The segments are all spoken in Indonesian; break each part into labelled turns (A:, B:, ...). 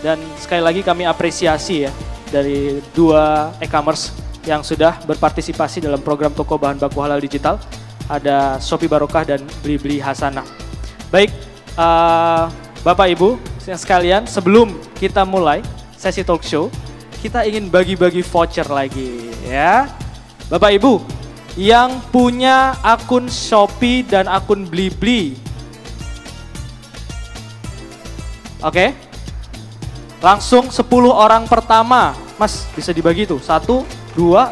A: Dan sekali lagi kami apresiasi ya dari dua e-commerce yang sudah berpartisipasi dalam program toko bahan baku halal digital. Ada Shopee Barokah dan Blibli Hasanah. Baik, Bapak Ibu yang sekalian, sebelum kita mulai sesi talk show, kita ingin bagi-bagi voucher lagi ya. Bapak Ibu yang punya akun Shopee dan akun Blibli. Oke. Langsung 10 orang pertama. Mas bisa dibagi tuh. 1, 2,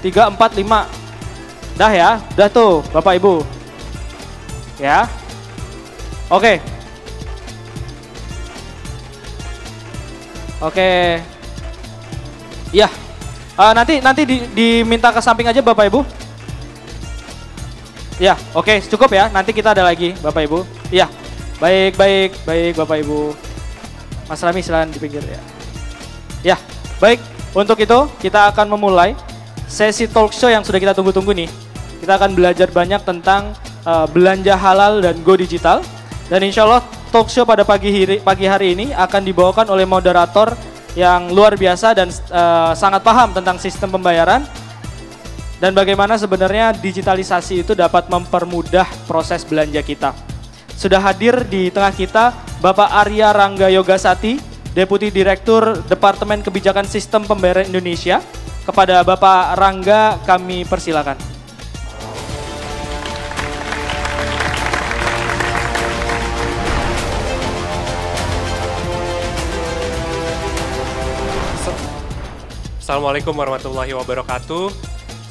A: 3, 4, 5. Dah ya, udah tuh Bapak Ibu. Ya. Oke. Oke. Ya. Nanti diminta ke samping aja Bapak Ibu. Ya, oke, cukup ya. Nanti kita ada lagi Bapak Ibu. Ya. Baik Bapak Ibu. Mas Rami silakan di pinggir ya. Ya, baik. Untuk itu kita akan memulai sesi talk show yang sudah kita tunggu-tunggu nih. Kita akan belajar banyak tentang belanja halal dan go digital. Dan insya Allah talk show pada pagi hari ini akan dibawakan oleh moderator yang luar biasa dan sangat paham tentang sistem pembayaran. Dan bagaimana sebenarnya digitalisasi itu dapat mempermudah proses belanja kita. Sudah hadir di tengah kita Bapak Arya Rangga Yogasati, Deputi Direktur Departemen Kebijakan Sistem Pembayaran Indonesia. Kepada Bapak Rangga kami persilakan.
B: Assalamualaikum warahmatullahi wabarakatuh.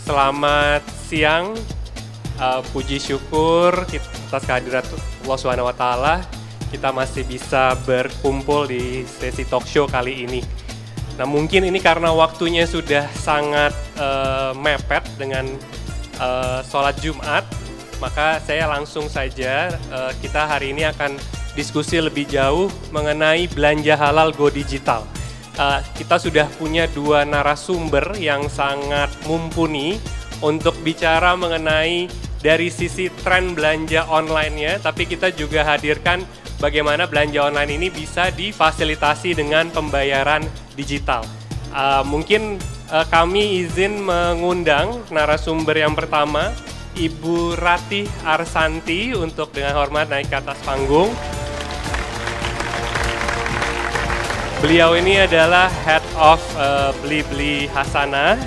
B: Selamat siang. Puji syukur atas kehadiran Allah SWT. Kita masih bisa berkumpul di sesi talk show kali ini. Nah mungkin ini karena waktunya sudah sangat mepet dengan sholat Jumat, maka saya langsung saja kita hari ini akan diskusi lebih jauh mengenai belanja halal go digital. Kita sudah punya dua narasumber yang sangat mumpuni untuk bicara mengenai dari sisi tren belanja online-nya, tapi kita juga hadirkan bagaimana belanja online ini bisa difasilitasi dengan pembayaran digital. Mungkin kami izin mengundang narasumber yang pertama, Ibu Ratih Arsanti untuk dengan hormat naik ke atas panggung. Beliau ini adalah Head of Blibli Hasanah.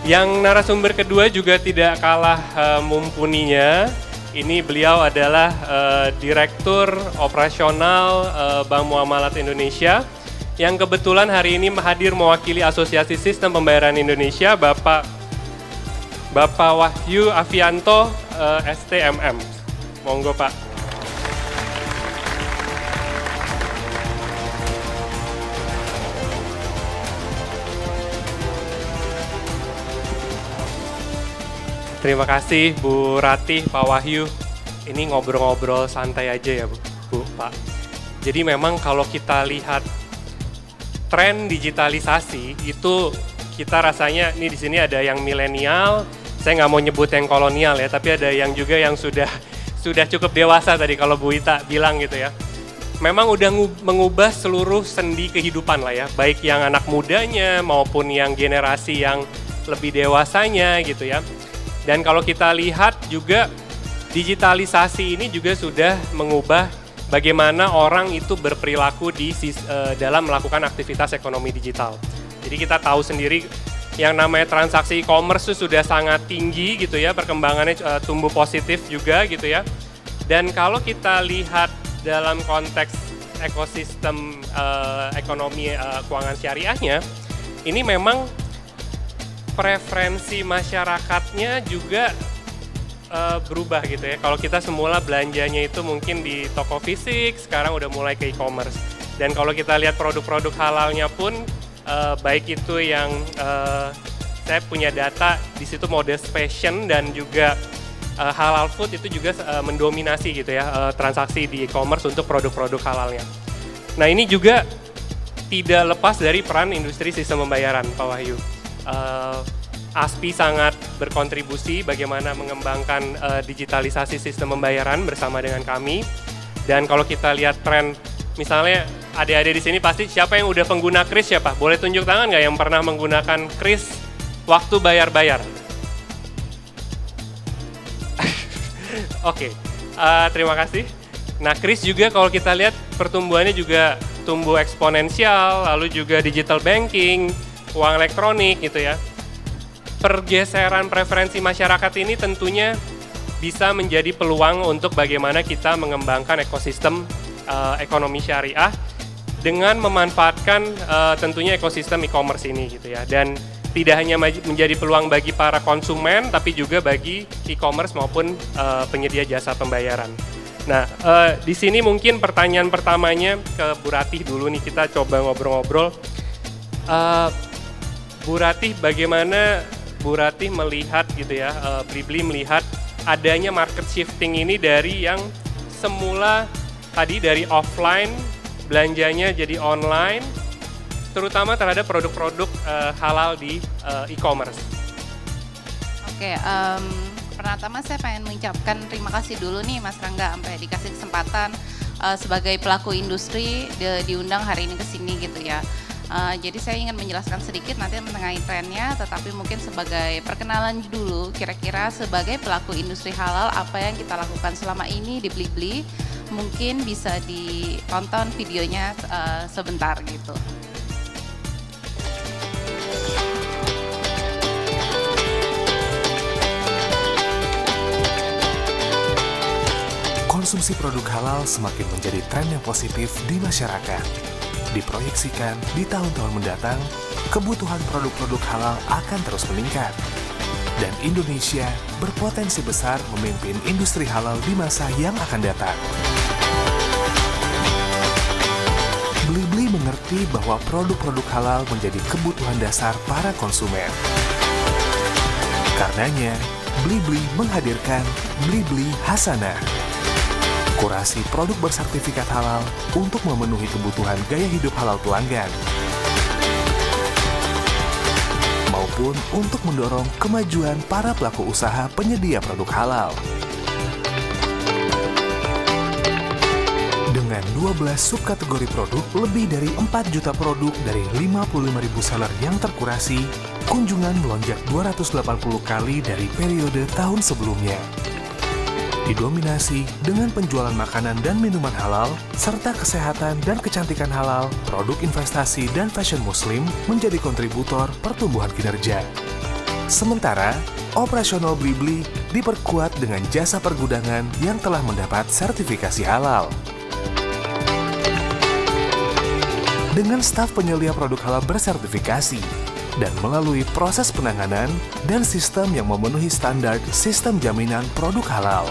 B: Yang narasumber kedua juga tidak kalah mumpuninya. Ini beliau adalah Direktur Operasional Bank Muamalat Indonesia yang kebetulan hari ini hadir mewakili Asosiasi Sistem Pembayaran Indonesia, Bapak Wahyu Afianto, STMM. Monggo Pak. Terima kasih Bu Ratih, Pak Wahyu. Ini ngobrol-ngobrol santai aja ya Bu, Pak. Jadi memang kalau kita lihat tren digitalisasi itu kita rasanya, ini di sini ada yang milenial, saya nggak mau nyebut yang kolonial ya, tapi ada yang juga yang sudah cukup dewasa tadi kalau Bu Ita bilang gitu ya. Memang udah mengubah seluruh sendi kehidupan lah ya, baik yang anak mudanya maupun yang generasi yang lebih dewasanya gitu ya. Dan kalau kita lihat juga digitalisasi ini juga sudah mengubah bagaimana orang itu berperilaku dalam melakukan aktivitas ekonomi digital. Jadi kita tahu sendiri yang namanya transaksi e-commerce itu sudah sangat tinggi gitu ya, perkembangannya tumbuh positif juga gitu ya. Dan kalau kita lihat dalam konteks ekosistem ekonomi keuangan syariahnya, ini memang preferensi masyarakatnya juga berubah gitu ya. Kalau kita semula belanjanya itu mungkin di toko fisik, sekarang udah mulai ke e-commerce. Dan kalau kita lihat produk-produk halalnya pun, baik itu yang saya punya data di situ modest fashion dan juga halal food itu juga mendominasi gitu ya transaksi di e-commerce untuk produk-produk halalnya. Nah ini juga tidak lepas dari peran industri sistem pembayaran, Pak Wahyu. ASPI sangat berkontribusi bagaimana mengembangkan digitalisasi sistem pembayaran bersama dengan kami. Dan kalau kita lihat tren Misalnya adik-adik di sini pasti siapa yang udah pengguna kris siapa? Boleh tunjuk tangan nggak yang pernah menggunakan kris waktu bayar-bayar? Oke, terima kasih. Nah, kris juga kalau kita lihat pertumbuhannya juga tumbuh eksponensial, lalu juga digital banking, uang elektronik gitu ya. Pergeseran preferensi masyarakat ini tentunya bisa menjadi peluang untuk bagaimana kita mengembangkan ekosistem ekonomi syariah dengan memanfaatkan tentunya ekosistem e-commerce ini gitu ya. Dan tidak hanya menjadi peluang bagi para konsumen, tapi juga bagi e-commerce maupun penyedia jasa pembayaran. Nah, di sini mungkin pertanyaan pertamanya ke Bu Ratih dulu nih, kita coba ngobrol-ngobrol. Bu Ratih, bagaimana Bu Ratih melihat gitu ya, Blibli melihat adanya market shifting ini dari yang semula tadi dari offline belanjanya jadi online, terutama terhadap produk-produk halal di e-commerce. Oke,
C: pertama saya pengen mengucapkan terima kasih dulu nih Mas Rangga sampai dikasih kesempatan sebagai pelaku industri diundang hari ini ke sini gitu ya. Jadi saya ingin menjelaskan sedikit nanti mengenai trennya, tetapi mungkin sebagai perkenalan dulu kira-kira sebagai pelaku industri halal apa yang kita lakukan selama ini di Blibli, mungkin bisa ditonton videonya sebentar gitu.
D: Konsumsi produk halal semakin menjadi tren yang positif di masyarakat. Diproyeksikan di tahun-tahun mendatang, kebutuhan produk-produk halal akan terus meningkat. Dan Indonesia berpotensi besar memimpin industri halal di masa yang akan datang. Blibli mengerti bahwa produk-produk halal menjadi kebutuhan dasar para konsumen. Karenanya, Blibli menghadirkan Blibli Hasanah. Kurasi produk bersertifikat halal untuk memenuhi kebutuhan gaya hidup halal pelanggan, maupun untuk mendorong kemajuan para pelaku usaha penyedia produk halal. Dengan 12 subkategori produk, lebih dari 4 juta produk dari 55.000 seller yang terkurasi, kunjungan melonjak 280 kali dari periode tahun sebelumnya. Didominasi dengan penjualan makanan dan minuman halal, serta kesehatan dan kecantikan halal, produk investasi dan fashion muslim menjadi kontributor pertumbuhan kinerja. Sementara, operasional Blibli diperkuat dengan jasa pergudangan yang telah mendapat sertifikasi halal. Dengan staf penyelia produk halal bersertifikasi, dan melalui proses penanganan dan sistem yang memenuhi standar sistem jaminan produk halal.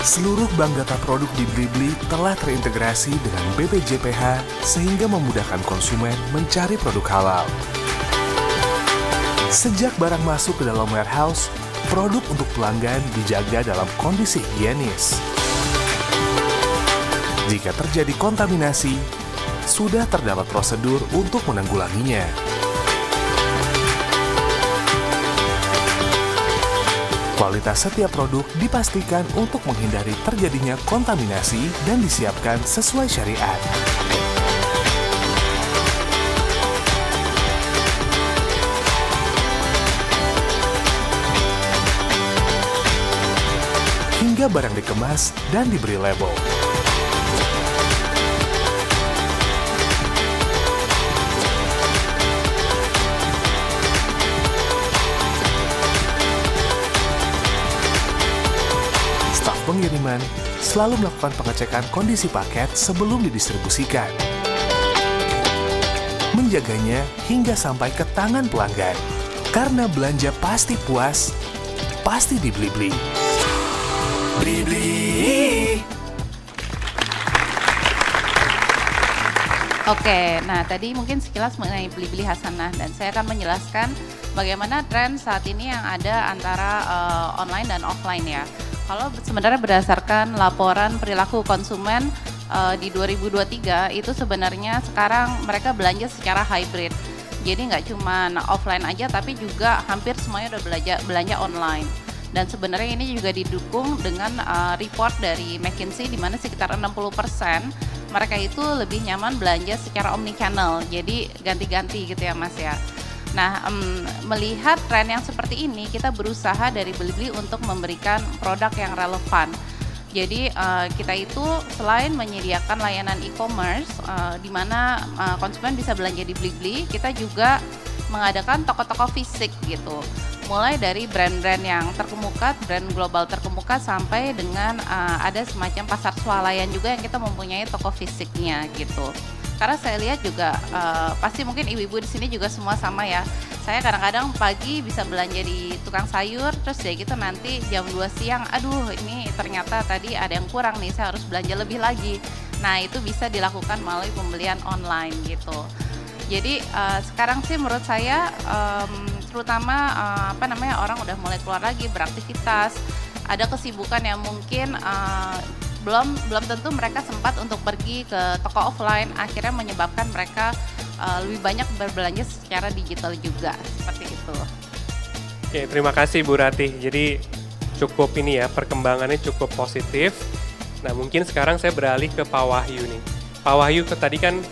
D: Seluruh bank data produk di Blibli telah terintegrasi dengan BPJPH sehingga memudahkan konsumen mencari produk halal. Sejak barang masuk ke dalam warehouse, produk untuk pelanggan dijaga dalam kondisi higienis. Jika terjadi kontaminasi, sudah terdapat prosedur untuk menanggulanginya. Kualitas setiap produk dipastikan untuk menghindari terjadinya kontaminasi dan disiapkan sesuai syariat. Hingga barang dikemas dan diberi label. Pengiriman selalu melakukan pengecekan kondisi paket sebelum didistribusikan. Menjaganya hingga sampai ke tangan pelanggan. Karena belanja pasti puas, pasti di Blibli. Blibli.
C: Oke, nah tadi mungkin sekilas mengenai Blibli Hasanah dan saya akan menjelaskan bagaimana tren saat ini yang ada antara online dan offline ya. Kalau sebenarnya berdasarkan laporan perilaku konsumen di 2023 itu sebenarnya sekarang mereka belanja secara hybrid. Jadi nggak cuma offline aja, tapi juga hampir semuanya udah belanja online. Dan sebenarnya ini juga didukung dengan report dari McKinsey di mana sekitar 60% mereka itu lebih nyaman belanja secara omnichannel. Jadi ganti-ganti gitu ya Mas ya. Nah, melihat tren yang seperti ini, kita berusaha dari Blibli untuk memberikan produk yang relevan. Jadi kita itu selain menyediakan layanan e-commerce di mana konsumen bisa belanja di Blibli, kita juga mengadakan toko-toko fisik gitu. Mulai dari brand-brand yang terkemuka, brand global terkemuka sampai dengan ada semacam pasar swalayan juga yang kita mempunyai toko fisiknya gitu. Karena saya lihat juga pasti mungkin ibu-ibu di sini juga semua sama ya. Saya kadang-kadang pagi bisa belanja di tukang sayur, terus ya gitu nanti jam 2 siang, aduh ini ternyata tadi ada yang kurang nih, saya harus belanja lebih lagi. Nah itu bisa dilakukan melalui pembelian online gitu. Jadi sekarang sih menurut saya terutama orang udah mulai keluar lagi beraktivitas, ada kesibukan yang mungkin belum tentu mereka sempat untuk pergi ke toko offline, akhirnya menyebabkan mereka lebih banyak berbelanja secara digital juga, seperti itu.
B: Oke, terima kasih Bu Ratih. Jadi cukup ini ya, perkembangannya cukup positif. Nah mungkin sekarang saya beralih ke Pak Wahyu nih. Pak Wahyu tadi kan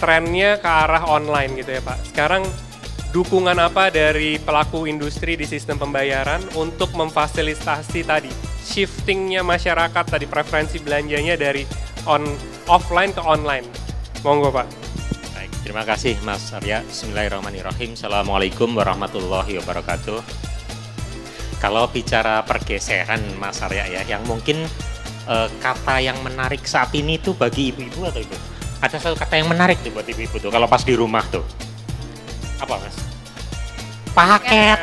B: trennya ke arah online gitu ya Pak. Sekarang dukungan apa dari pelaku industri di sistem pembayaran untuk memfasilitasi tadi shiftingnya masyarakat tadi, preferensi belanjanya dari offline ke online? Monggo Pak.
E: Baik, terima kasih Mas Arya. Bismillahirrahmanirrahim. Assalamualaikum warahmatullahi wabarakatuh. Kalau bicara pergeseran Mas Arya ya, yang mungkin kata yang menarik saat ini tuh bagi ibu-ibu atau ibu? Ada satu kata yang menarik tuh buat ibu-ibu tuh kalau pas di rumah tuh. Apa Mas? Paket.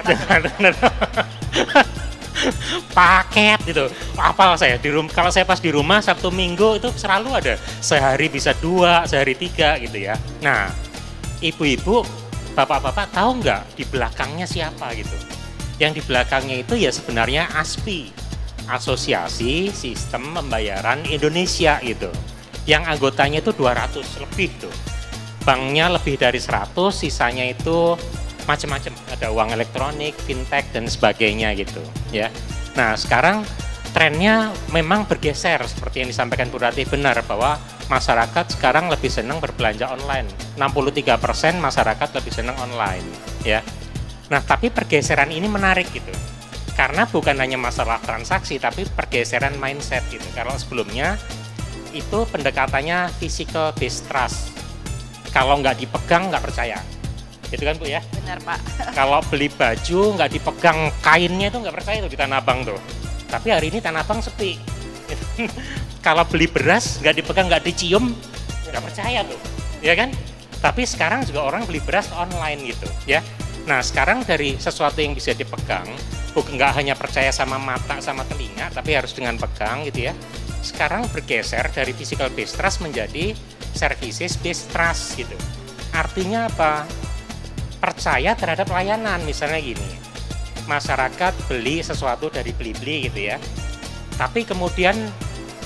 E: Paket gitu. Apa saya di rumah, kalau saya pas di rumah Sabtu Minggu itu selalu ada, sehari bisa 2, sehari 3 gitu ya. Nah, ibu-ibu, bapak-bapak tahu nggak di belakangnya siapa gitu? Yang di belakangnya itu ya sebenarnya ASPI, Asosiasi Sistem Pembayaran Indonesia gitu. Yang anggotanya itu 200 lebih tuh. Banknya lebih dari 100, sisanya itu macam-macam, ada uang elektronik, fintech dan sebagainya gitu ya. Nah sekarang trennya memang bergeser seperti yang disampaikan Bu Ratih, benar bahwa masyarakat sekarang lebih senang berbelanja online. 63% masyarakat lebih senang online ya. Nah tapi pergeseran ini menarik gitu, karena bukan hanya masalah transaksi tapi pergeseran mindset gitu. Kalau sebelumnya itu pendekatannya physical based trust, kalau nggak dipegang nggak percaya. Itu kan Bu ya?
C: Benar Pak.
E: Kalau beli baju nggak dipegang kainnya itu nggak percaya tuh di Tanah Abang tuh. Tapi hari ini Tanah Abang sepi. Kalau beli beras nggak dipegang, nggak dicium, nggak percaya tuh, ya kan? Tapi sekarang juga orang beli beras online gitu, ya. Nah sekarang dari sesuatu yang bisa dipegang, nggak hanya percaya sama mata sama telinga, tapi harus dengan pegang gitu ya. Sekarang bergeser dari physical based trust menjadi services based trust gitu. Artinya apa? Percaya terhadap layanan. Misalnya gini, masyarakat beli sesuatu dari Blibli gitu ya, tapi kemudian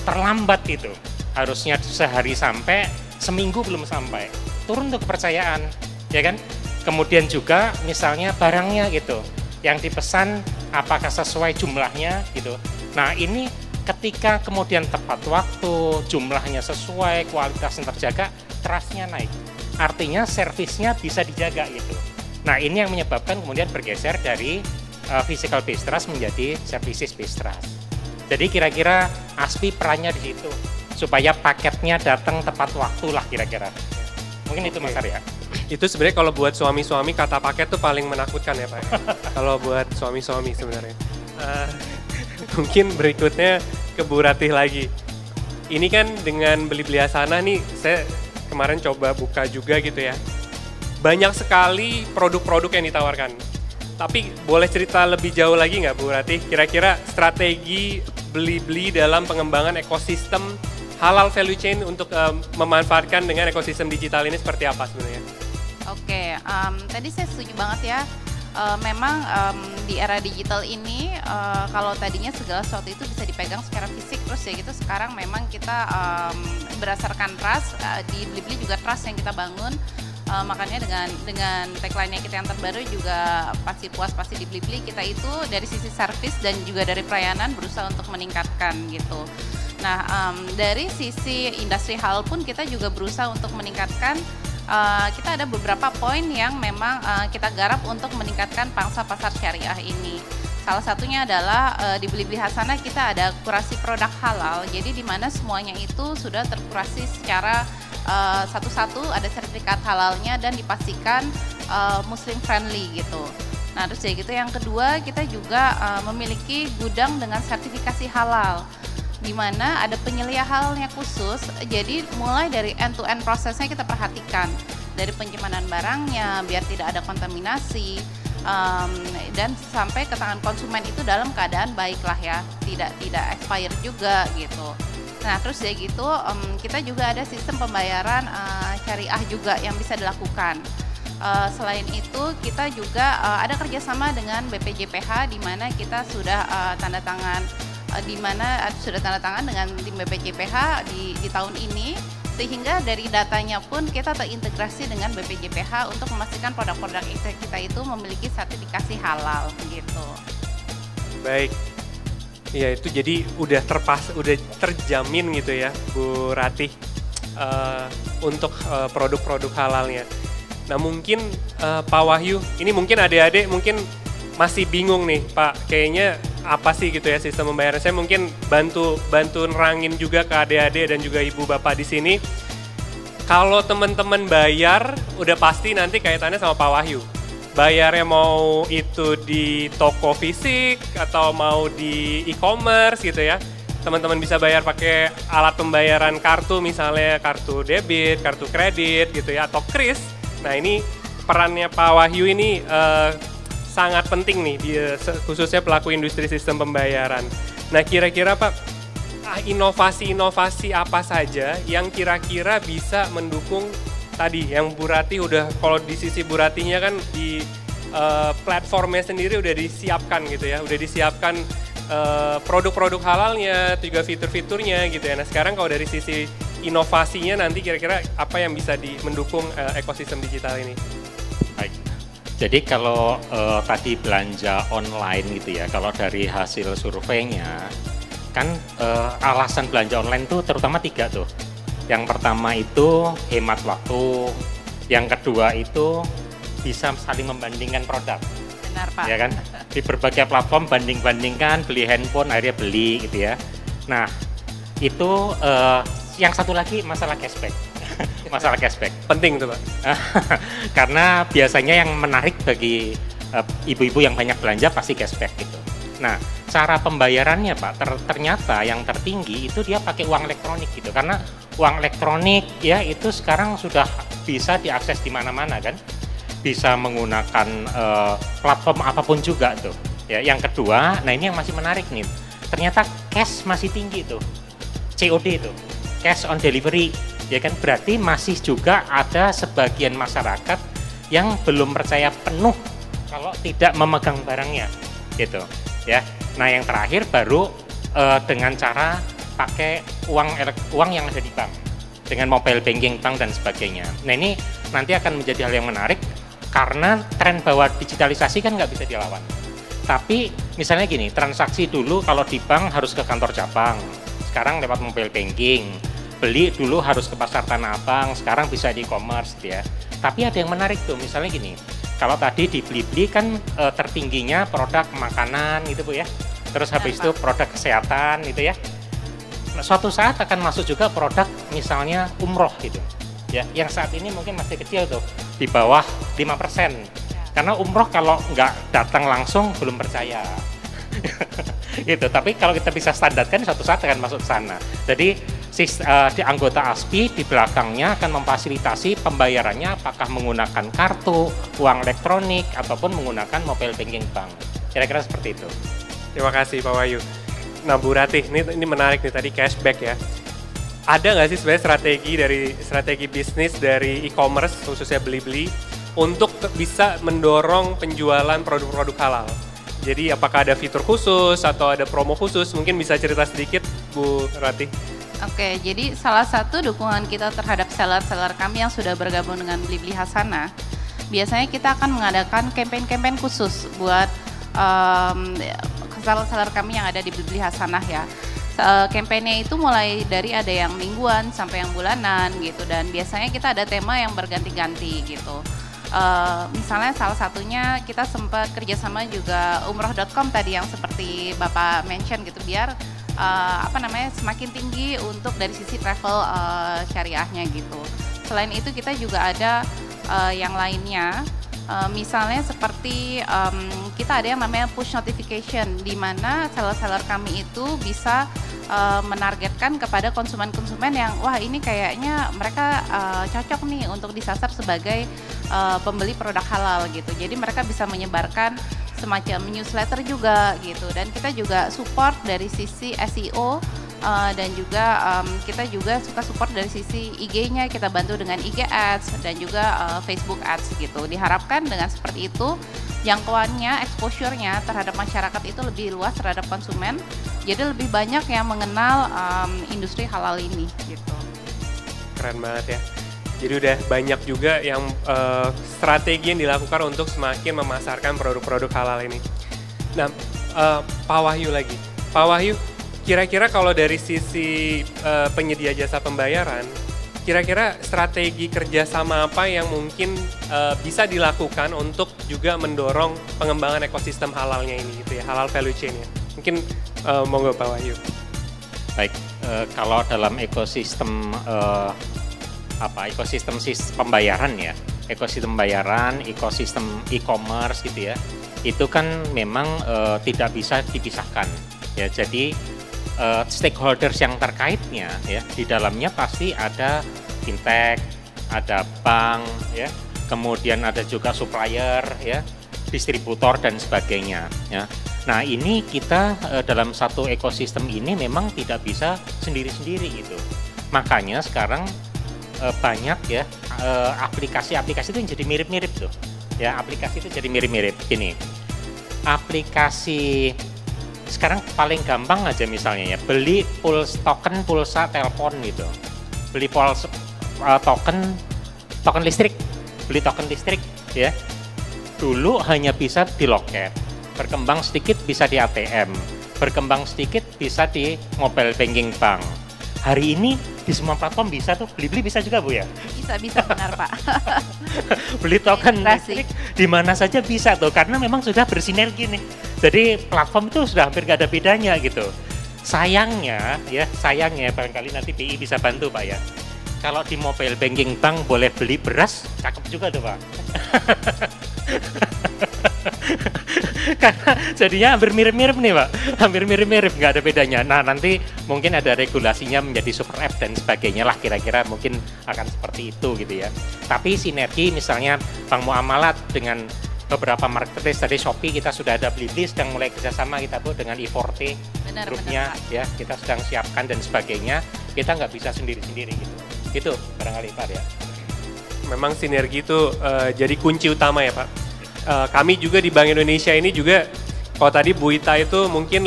E: terlambat itu, harusnya sehari sampai, seminggu belum sampai, turun tuh kepercayaan, ya kan? Kemudian juga misalnya barangnya gitu, yang dipesan apakah sesuai jumlahnya gitu. Nah ini ketika kemudian tepat waktu, jumlahnya sesuai, kualitasnya terjaga, trust-nya naik. Artinya servisnya bisa dijaga gitu. Nah ini yang menyebabkan kemudian bergeser dari physical based trust menjadi services based trust. Jadi kira-kira ASPI perannya di situ, supaya paketnya datang tepat waktu lah kira-kira. Mungkin itu Mas Arya.
B: Itu sebenarnya kalau buat suami-suami kata paket tuh paling menakutkan ya Pak. Kalau buat suami-suami sebenarnya. Mungkin berikutnya ke Bu Ratih lagi. Ini kan dengan beli-beli Asana nih, saya kemarin coba buka juga gitu ya. Banyak sekali produk-produk yang ditawarkan. Tapi boleh cerita lebih jauh lagi nggak Bu Ratih? Kira-kira strategi Blibli dalam pengembangan ekosistem halal value chain untuk memanfaatkan dengan ekosistem digital ini seperti apa sebenarnya?
C: Oke, tadi saya setuju banget ya. Memang di era digital ini kalau tadinya segala sesuatu itu bisa dipegang secara fisik, terus ya gitu sekarang memang kita berdasarkan trust, di Blibli juga trust yang kita bangun Makanya dengan tagline-nya kita yang terbaru juga pasti puas, pasti dibeli-beli. Kita itu dari sisi servis dan juga dari pelayanan berusaha untuk meningkatkan gitu. Nah, dari sisi industri halal pun kita juga berusaha untuk meningkatkan. Kita ada beberapa poin yang memang kita garap untuk meningkatkan pangsa pasar syariah ini. Salah satunya adalah di Blibli Hasanah kita ada kurasi produk halal. Jadi di mana semuanya itu sudah terkurasi secara satu-satu, ada sertifikat halalnya dan dipastikan Muslim friendly gitu. Nah, terus jadi gitu yang kedua kita juga memiliki gudang dengan sertifikasi halal, di mana ada penyelia halalnya khusus. Jadi mulai dari end to end prosesnya kita perhatikan, dari penyimpanan barangnya biar tidak ada kontaminasi, dan sampai ke tangan konsumen itu dalam keadaan baik lah ya, tidak expired juga gitu. Nah, terus ya gitu kita juga ada sistem pembayaran syariah juga yang bisa dilakukan. Selain itu kita juga ada kerjasama dengan BPJPH di mana kita sudah tanda tangan dengan tim BPJPH di tahun ini, sehingga dari datanya pun kita terintegrasi dengan BPJPH untuk memastikan produk-produk kita itu memiliki sertifikasi halal gitu.
B: Baik. Iya, itu jadi udah terjamin gitu ya Bu Ratih untuk produk-produk halalnya. Nah, mungkin Pak Wahyu, ini mungkin adik-adik mungkin masih bingung nih Pak, kayaknya apa sih gitu ya sistem pembayaran. Saya mungkin bantu nerangin juga ke adik-adik dan juga ibu bapak di sini. Kalau teman-teman bayar, udah pasti nanti kaitannya sama Pak Wahyu. Bayarnya mau itu di toko fisik atau mau di e-commerce gitu ya. Teman-teman bisa bayar pakai alat pembayaran kartu, misalnya kartu debit, kartu kredit gitu ya, atau kris. Nah, ini perannya Pak Wahyu ini sangat penting nih, khususnya pelaku industri sistem pembayaran. Nah, kira-kira Pak, inovasi-inovasi apa saja yang kira-kira bisa mendukung tadi yang Bu Ratih udah, kalau di sisi Bu Ratihnya kan di platformnya sendiri udah disiapkan gitu ya, udah disiapkan produk-produk halalnya, juga fitur-fiturnya gitu ya. Nah, sekarang kalau dari sisi inovasinya nanti kira-kira apa yang bisa mendukung ekosistem digital ini?
E: Baik. Jadi kalau tadi belanja online gitu ya, kalau dari hasil surveinya kan alasan belanja online tuh terutama 3 tuh. Yang pertama itu hemat waktu, yang kedua itu bisa saling membandingkan produk.
C: Benar Pak.
E: Ya kan? Di berbagai platform banding-bandingkan, beli handphone akhirnya beli gitu ya. Nah, itu yang satu lagi masalah cashback. Masalah cashback.
B: Penting tuh Pak.
E: Karena biasanya yang menarik bagi ibu-ibu yang banyak belanja pasti cashback gitu. Nah, cara pembayarannya Pak, ternyata yang tertinggi itu dia pakai uang elektronik gitu. Karena uang elektronik ya itu sekarang sudah bisa diakses di mana-mana kan. Bisa menggunakan platform apapun juga tuh. Ya, yang kedua, nah ini yang masih menarik nih. Ternyata cash masih tinggi tuh. COD itu, cash on delivery. Ya kan, berarti masih juga ada sebagian masyarakat yang belum percaya penuh kalau tidak memegang barangnya gitu ya. Nah, yang terakhir baru dengan cara pakai uang yang ada di bank dengan mobile banking bank dan sebagainya. Nah, ini nanti akan menjadi hal yang menarik karena tren bahwa digitalisasi kan nggak bisa dilawan. Tapi misalnya gini, transaksi dulu kalau di bank harus ke kantor cabang, sekarang lewat mobile banking. Beli dulu harus ke pasar Tanah Abang, sekarang bisa di e-commerce ya. Tapi ada yang menarik tuh, misalnya gini, kalau tadi di Blibli kan tertingginya produk makanan gitu Bu ya. Terus habis itu produk kesehatan gitu ya. Nah, suatu saat akan masuk juga produk misalnya umroh gitu. Ya, yang saat ini mungkin masih kecil tuh, di bawah 5%. Karena umroh kalau nggak datang langsung belum percaya. Gitu. Tapi kalau kita bisa standarkan suatu saat akan masuk ke sana. Jadi di anggota ASPI di belakangnya akan memfasilitasi pembayarannya apakah menggunakan kartu, uang elektronik, ataupun menggunakan mobile banking bank. Kira-kira seperti itu.
B: Terima kasih Pak Wahyu. Nah, Bu Ratih, ini menarik nih tadi cashback ya. Ada nggak sih sebenarnya strategi bisnis dari e-commerce khususnya Blibli untuk bisa mendorong penjualan produk-produk halal? Jadi apakah ada fitur khusus atau ada promo khusus? Mungkin bisa cerita sedikit Bu Ratih.
C: Oke, jadi salah satu dukungan kita terhadap seller-seller kami yang sudah bergabung dengan Blibli Hasanah, biasanya kita akan mengadakan campaign-campaign khusus buat seller-seller kami yang ada di Blibli Hasanah ya. Kampanye itu mulai dari ada yang mingguan sampai yang bulanan gitu, dan biasanya kita ada tema yang berganti-ganti gitu. Misalnya salah satunya kita sempat kerjasama juga umroh.com tadi yang seperti Bapak mention gitu, biar semakin tinggi untuk dari sisi travel syariahnya gitu. Selain itu kita juga ada yang lainnya, misalnya seperti kita ada yang namanya push notification, di mana seller-seller kami itu bisa menargetkan kepada konsumen-konsumen yang wah ini kayaknya mereka cocok nih untuk disasar sebagai pembeli produk halal gitu. Jadi mereka bisa menyebarkan semacam newsletter juga gitu, dan kita juga support dari sisi SEO dan juga kita juga suka support dari sisi IG-nya, kita bantu dengan IG Ads dan juga Facebook Ads gitu. Diharapkan dengan seperti itu jangkauannya, exposure-nya terhadap masyarakat itu lebih luas terhadap konsumen, jadi lebih banyak yang mengenal industri halal ini gitu.
B: Keren banget ya. Jadi udah banyak juga yang strategi yang dilakukan untuk semakin memasarkan produk-produk halal ini. Nah, Pak Wahyu lagi. Pak Wahyu, kira-kira kalau dari sisi penyedia jasa pembayaran, kira-kira strategi kerjasama apa yang mungkin bisa dilakukan untuk juga mendorong pengembangan ekosistem halalnya ini gitu ya, halal value chain-nya? Mungkin monggo Pak Wahyu.
E: Baik, kalau dalam ekosistem ekosistem pembayaran ya, ekosistem pembayaran, ekosistem e-commerce gitu ya, itu kan memang tidak bisa dipisahkan ya. Jadi stakeholders yang terkaitnya ya, di dalamnya pasti ada fintech, ada bank ya, kemudian ada juga supplier ya, distributor dan sebagainya ya. Nah ini kita dalam satu ekosistem ini memang tidak bisa sendiri-sendiri gitu. Makanya sekarang banyak ya aplikasi-aplikasi itu yang jadi mirip-mirip tuh ya, aplikasi itu jadi mirip-mirip gini. Aplikasi sekarang paling gampang aja misalnya ya, beli token pulsa telepon gitu, beli token listrik, beli token listrik ya. Dulu hanya bisa di loket, berkembang sedikit bisa di ATM, berkembang sedikit bisa di mobile banking bank. Hari ini di semua platform bisa tuh, Blibli bisa juga Bu ya?
C: Bisa benar Pak.
E: Beli token listrik di mana saja bisa tuh, karena memang sudah bersinergi nih. Jadi platform itu sudah hampir gak ada bedanya gitu. Sayangnya barangkali nanti BI bisa bantu Pak ya. Kalau di mobile banking bank boleh beli beras, cakep juga tuh Pak. Karena jadinya hampir mirip-mirip nih Pak, hampir mirip-mirip, nggak ada bedanya. Nah nanti mungkin ada regulasinya menjadi super app dan sebagainya lah, kira-kira mungkin akan seperti itu gitu ya. Tapi sinergi misalnya Bank Muamalat dengan beberapa marketplace, tadi Shopee kita sudah ada Blibli, sedang mulai kerjasama kita Bu dengan E40 grupnya ya, kita sedang siapkan dan sebagainya. Kita nggak bisa sendiri-sendiri gitu. Itu barangkali Pak ya.
B: Memang sinergi itu jadi kunci utama ya Pak. Kami juga di Bank Indonesia ini juga, kalau tadi Bu Ita itu mungkin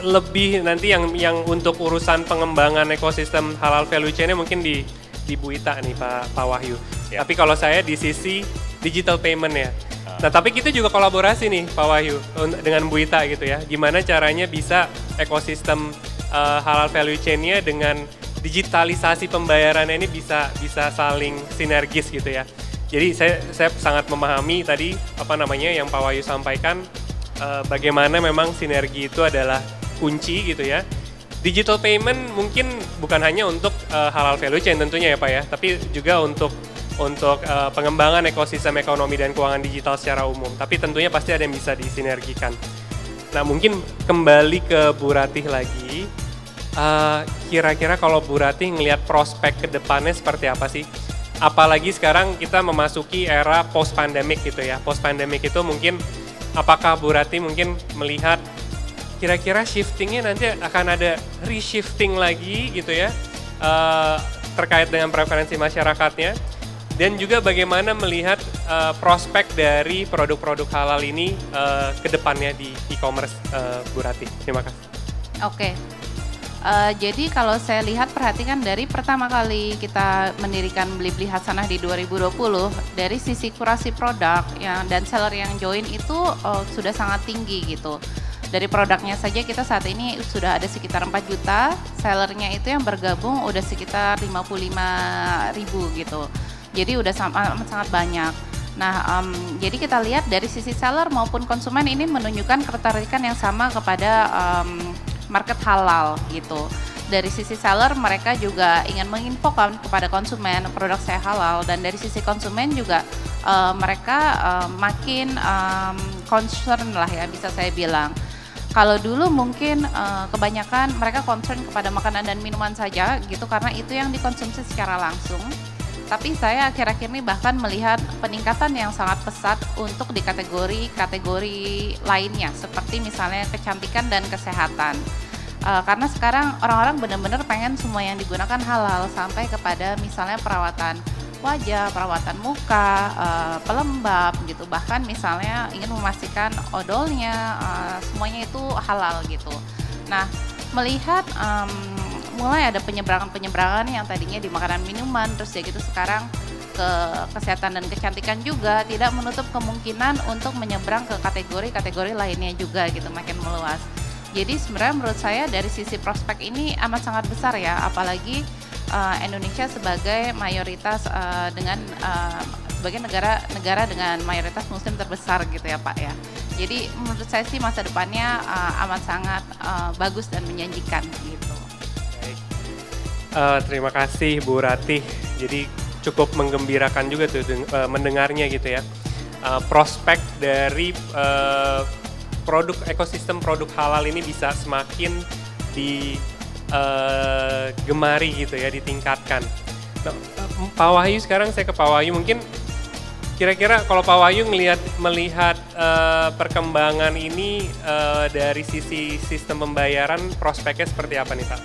B: lebih nanti yang untuk urusan pengembangan ekosistem halal value chain-nya mungkin di Bu Ita nih Pak Wahyu. Siap. Tapi kalau saya di sisi digital payment ya. Nah tapi kita juga kolaborasi nih Pak Wahyu dengan Bu Ita gitu ya. Gimana caranya bisa ekosistem halal value chain-nya dengan digitalisasi pembayarannya ini bisa saling sinergis gitu ya. Jadi saya sangat memahami tadi yang Pak Wahyu sampaikan, bagaimana memang sinergi itu adalah kunci gitu ya. Digital payment mungkin bukan hanya untuk halal value chain tentunya ya Pak ya, tapi juga untuk pengembangan ekosistem ekonomi dan keuangan digital secara umum. Tapi tentunya pasti ada yang bisa disinergikan. Nah mungkin kembali ke Bu Ratih lagi, kira-kira kalau Bu Ratih ngelihat prospek ke depannya seperti apa sih? Apalagi sekarang kita memasuki era post pandemic gitu ya. Post pandemic itu mungkin apakah Bu Ratih mungkin melihat kira-kira shiftingnya nanti akan ada reshifting lagi gitu ya, terkait dengan preferensi masyarakatnya, dan juga bagaimana melihat prospek dari produk-produk halal ini ke depannya di e-commerce, Bu Ratih. Terima kasih.
C: Oke. Jadi kalau saya lihat, perhatikan dari pertama kali kita mendirikan Blibli Hasanah di 2020, dari sisi kurasi produk dan seller yang join itu sudah sangat tinggi gitu. Dari produknya saja kita saat ini sudah ada sekitar 4 juta, sellernya itu yang bergabung udah sekitar 55.000 gitu. Jadi udah sangat banyak. Nah, jadi kita lihat dari sisi seller maupun konsumen ini menunjukkan ketertarikan yang sama kepada market halal gitu. Dari sisi seller mereka juga ingin menginfokan kepada konsumen produk saya halal, dan dari sisi konsumen juga mereka makin concern lah ya, bisa saya bilang. Kalau dulu mungkin kebanyakan mereka concern kepada makanan dan minuman saja gitu karena itu yang dikonsumsi secara langsung. Tapi saya akhir-akhir ini bahkan melihat peningkatan yang sangat pesat untuk di kategori lainnya, seperti misalnya kecantikan dan kesehatan. Karena sekarang orang-orang benar-benar pengen semua yang digunakan halal, sampai kepada misalnya perawatan wajah, perawatan muka, pelembab gitu. Bahkan misalnya ingin memastikan odolnya, semuanya itu halal gitu. Nah, melihat mulai ada penyeberangan yang tadinya di makanan minuman, terus ya gitu sekarang ke kesehatan dan kecantikan juga, tidak menutup kemungkinan untuk menyeberang ke kategori-kategori lainnya juga gitu, makin meluas. Jadi sebenarnya menurut saya dari sisi prospek ini amat sangat besar ya, apalagi Indonesia sebagai mayoritas sebagai negara dengan mayoritas muslim terbesar gitu ya Pak ya. Jadi menurut saya sih masa depannya amat sangat bagus dan menjanjikan gitu.
B: Terima kasih Bu Ratih, jadi cukup menggembirakan juga tuh mendengarnya gitu ya. Prospek dari ekosistem produk halal ini bisa semakin digemari gitu ya, ditingkatkan. Nah, Pak Wahyu, sekarang saya ke Pak Wahyu, mungkin kira-kira kalau Pak Wahyu melihat perkembangan ini dari sisi sistem pembayaran, prospeknya seperti apa nih Pak?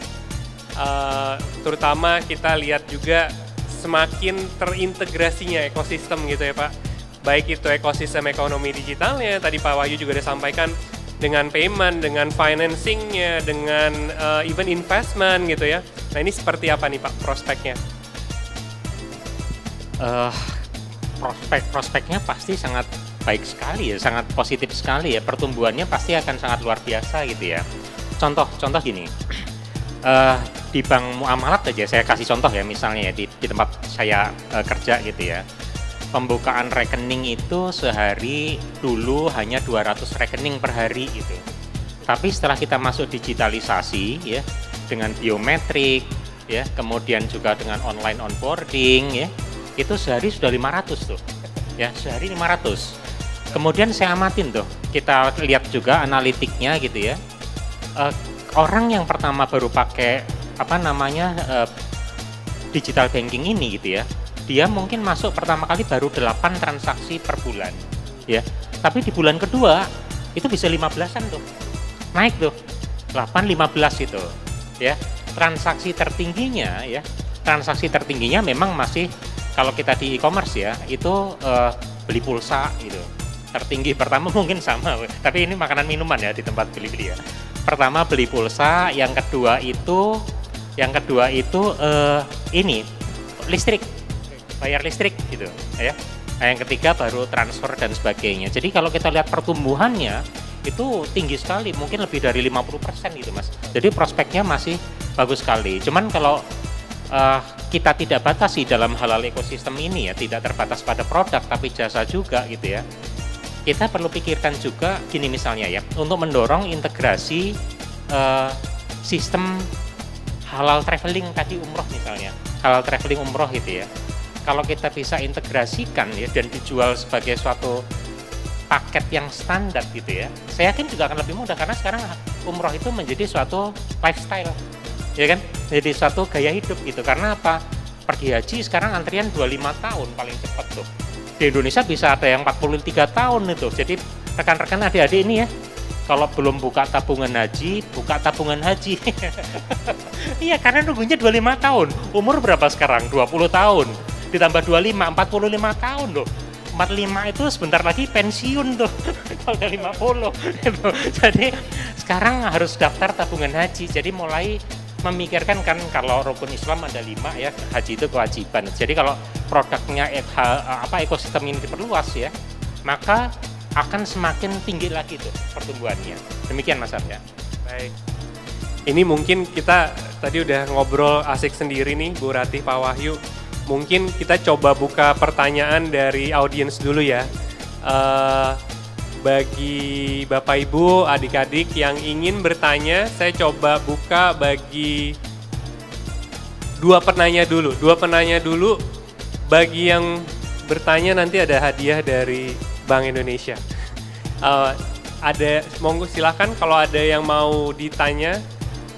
B: Terutama kita lihat juga semakin terintegrasinya ekosistem gitu ya Pak. Baik itu ekosistem ekonomi digitalnya, tadi Pak Wahyu juga udah sampaikan, dengan payment, dengan financingnya, dengan even investment gitu ya. Nah ini seperti apa nih Pak prospeknya?
E: Prospeknya pasti sangat baik sekali ya, sangat positif sekali ya. Pertumbuhannya pasti akan sangat luar biasa gitu ya. Contoh gini. Di bank muamalat aja saya kasih contoh ya, misalnya ya di tempat saya kerja gitu ya, pembukaan rekening itu sehari dulu hanya 200 rekening per hari gitu, tapi setelah kita masuk digitalisasi ya, dengan biometrik ya, kemudian juga dengan online onboarding ya, itu sehari sudah 500 tuh ya, sehari 500. Kemudian saya amatin tuh, kita lihat juga analitiknya gitu ya, orang yang pertama baru pakai digital banking ini gitu ya, dia mungkin masuk pertama kali baru 8 transaksi per bulan ya, tapi di bulan kedua itu bisa 15-an tuh, naik tuh 8-15 itu ya. Transaksi tertingginya memang masih, kalau kita di e-commerce ya, itu beli pulsa gitu, tertinggi pertama mungkin sama, tapi ini makanan minuman ya di tempat beli-beli ya. Pertama beli pulsa, yang kedua itu ini listrik, bayar listrik gitu ya. Nah, yang ketiga baru transfer dan sebagainya. Jadi kalau kita lihat pertumbuhannya itu tinggi sekali, mungkin lebih dari 50% gitu Mas. Jadi prospeknya masih bagus sekali. Cuman kalau kita tidak batasi dalam halal ekosistem ini ya, tidak terbatas pada produk tapi jasa juga gitu ya. Kita perlu pikirkan juga gini misalnya ya, untuk mendorong integrasi sistem halal traveling tadi, umroh misalnya, halal traveling umroh gitu ya. Kalau kita bisa integrasikan ya dan dijual sebagai suatu paket yang standar gitu ya, saya yakin juga akan lebih mudah, karena sekarang umroh itu menjadi suatu lifestyle, ya kan? Jadi suatu gaya hidup gitu. Karena apa? Pergi haji sekarang antrian 25 tahun paling cepat tuh. Di Indonesia bisa ada yang 43 tahun itu. Jadi rekan-rekan adik-adik ini ya, kalau belum buka tabungan haji, buka tabungan haji. Iya, karena nunggunya 25 tahun. Umur berapa sekarang? 20 tahun. Ditambah 25, 45 tahun loh. 45 itu sebentar lagi pensiun tuh. Kalau udah 50. Jadi sekarang harus daftar tabungan haji. Jadi mulai memikirkan kan kalau rukun Islam ada 5 ya, haji itu kewajiban. Jadi kalau produknya ekosistem ini diperluas ya, maka akan semakin tinggi lagi tuh pertumbuhannya. Demikian Mas Arya.
B: Baik. Ini mungkin kita tadi udah ngobrol asik sendiri nih Bu Ratih, Pak Wahyu. Mungkin kita coba buka pertanyaan dari audiens dulu ya. Bagi Bapak Ibu, adik-adik yang ingin bertanya, saya coba buka bagi dua penanya dulu. Bagi yang bertanya nanti ada hadiah dari Bank Indonesia. Monggo silakan kalau ada yang mau ditanya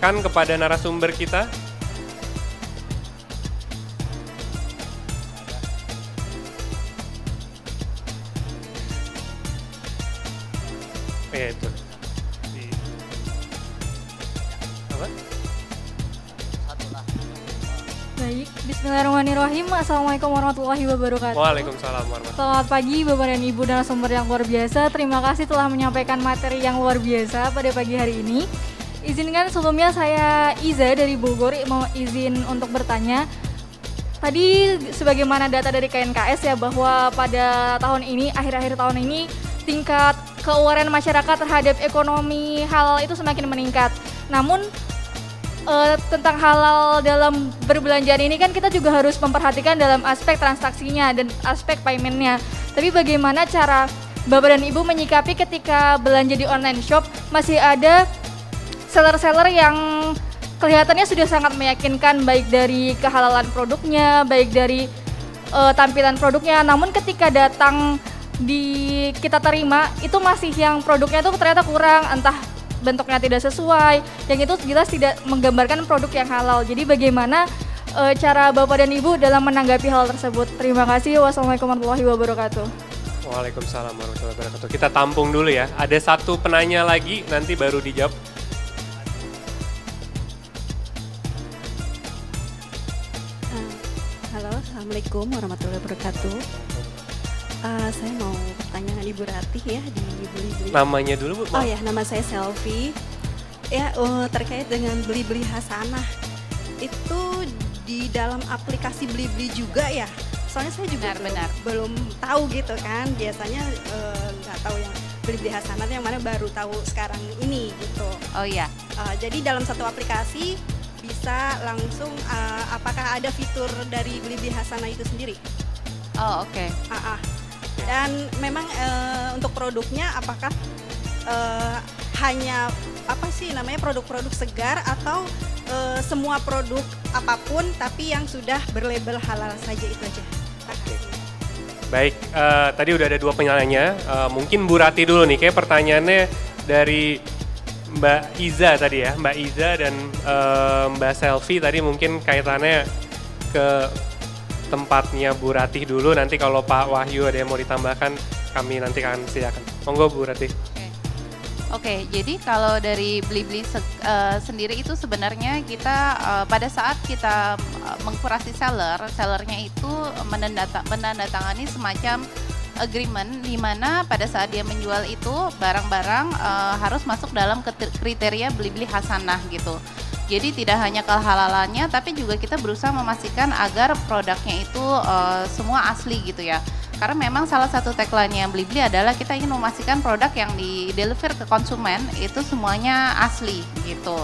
B: kan kepada narasumber kita. Itu. Apa?
F: Baik, bismillahirrahmanirrahim. Assalamualaikum warahmatullahi wabarakatuh.
B: Waalaikumsalam warahmatullahi wabarakatuh.
F: Selamat pagi Bapak dan Ibu narasumber yang luar biasa. Terima kasih telah menyampaikan materi yang luar biasa pada pagi hari ini. Izinkan sebelumnya saya Iza dari Bogor mau izin untuk bertanya. Tadi sebagaimana data dari KNKS ya bahwa pada tahun ini, akhir-akhir tahun ini tingkat keawareness masyarakat terhadap ekonomi halal itu semakin meningkat. Namun tentang halal dalam berbelanjaan ini kan kita juga harus memperhatikan dalam aspek transaksinya dan aspek paymentnya. Tapi bagaimana cara Bapak dan Ibu menyikapi ketika belanja di online shop masih ada seller-seller yang kelihatannya sudah sangat meyakinkan baik dari kehalalan produknya, baik dari tampilan produknya. Namun ketika datang kita terima itu masih yang produknya itu ternyata kurang, entah bentuknya tidak sesuai, yang itu jelas tidak menggambarkan produk yang halal. Jadi bagaimana cara Bapak dan Ibu dalam menanggapi hal tersebut? Terima kasih. Wassalamualaikum warahmatullahi wabarakatuh.
B: Waalaikumsalam warahmatullahi wabarakatuh. Kita tampung dulu ya. Ada satu penanya lagi, nanti baru dijawab.
G: Halo, Assalamualaikum warahmatullahi wabarakatuh. Saya mau bertanya dengan Ibu Ratih ya di Beli-Beli.
B: Namanya dulu Bu.
G: Oh ya, nama saya Selvi. Ya, terkait dengan Beli-Beli Hasanah. Itu di dalam aplikasi Beli-Beli juga ya? Soalnya saya juga belum tahu gitu kan. Biasanya nggak tahu yang Beli-Beli Hasanah yang mana baru tahu sekarang ini gitu.
C: Oh iya.
G: Jadi dalam satu aplikasi bisa langsung apakah ada fitur dari Beli-Beli Hasanah itu sendiri?
C: Oh oke.
G: Dan memang untuk produknya apakah hanya apa sih namanya produk-produk segar atau semua produk apapun tapi yang sudah berlabel halal saja, itu aja.
B: Baik, tadi udah ada dua penanya. Mungkin Bu Ratih dulu nih, kayak pertanyaannya dari Mbak Iza tadi ya, Mbak Iza dan Mbak Selvi tadi mungkin kaitannya ke tempatnya Bu Ratih dulu. Nanti kalau Pak Wahyu ada yang mau ditambahkan, kami nanti akan silakan. Monggo Bu Ratih.
C: Oke, jadi kalau dari Beli-Beli sendiri itu sebenarnya kita pada saat kita mengkurasi sellernya itu menandatangani semacam agreement di mana pada saat dia menjual itu barang-barang harus masuk dalam kriteria Beli-Beli Hasanah gitu. Jadi tidak hanya kehalalannya, tapi juga kita berusaha memastikan agar produknya itu semua asli gitu ya. Karena memang salah satu tagline-nya Beli-Beli adalah kita ingin memastikan produk yang di-deliver ke konsumen itu semuanya asli gitu.